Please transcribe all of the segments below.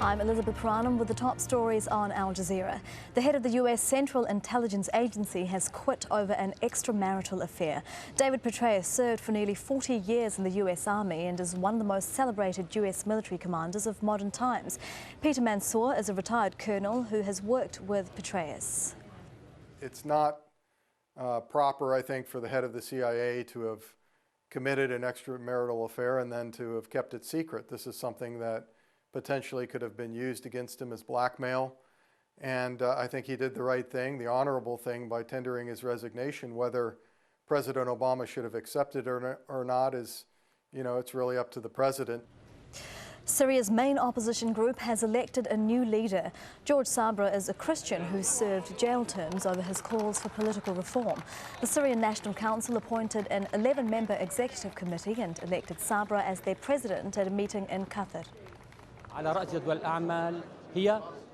I'm Elizabeth Paranam with the top stories on Al Jazeera. The head of the US Central Intelligence Agency has quit over an extramarital affair. David Petraeus served for nearly 40 years in the US Army and is one of the most celebrated US military commanders of modern times. Peter Mansour is a retired colonel who has worked with Petraeus. It's not proper, I think, for the head of the CIA to have committed an extramarital affair and then to have kept it secret. This is something that potentially could have been used against him as blackmail. And I think he did the right thing, the honorable thing, by tendering his resignation. Whether President Obama should have accepted it or not is, it's really up to the president. Syria's main opposition group has elected a new leader. George Sabra is a Christian who served jail terms over his calls for political reform. The Syrian National Council appointed an 11-member executive committee and elected Sabra as their president at a meeting in Qatar.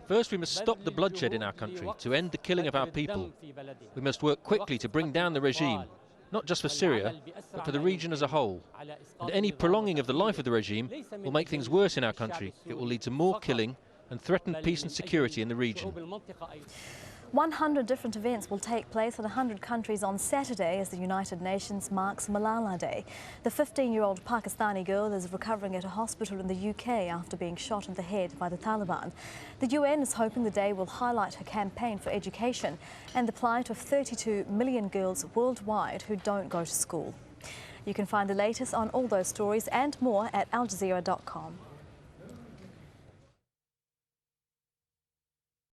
First, we must stop the bloodshed in our country, to end the killing of our people. We must work quickly to bring down the regime, not just for Syria, but for the region as a whole. And any prolonging of the life of the regime will make things worse in our country. It will lead to more killing and threaten peace and security in the region. 100 different events will take place in 100 countries on Saturday as the United Nations marks Malala Day. The 15-year-old Pakistani girl is recovering at a hospital in the UK after being shot in the head by the Taliban. The UN is hoping the day will highlight her campaign for education and the plight of 32 million girls worldwide who don't go to school. You can find the latest on all those stories and more at aljazeera.com.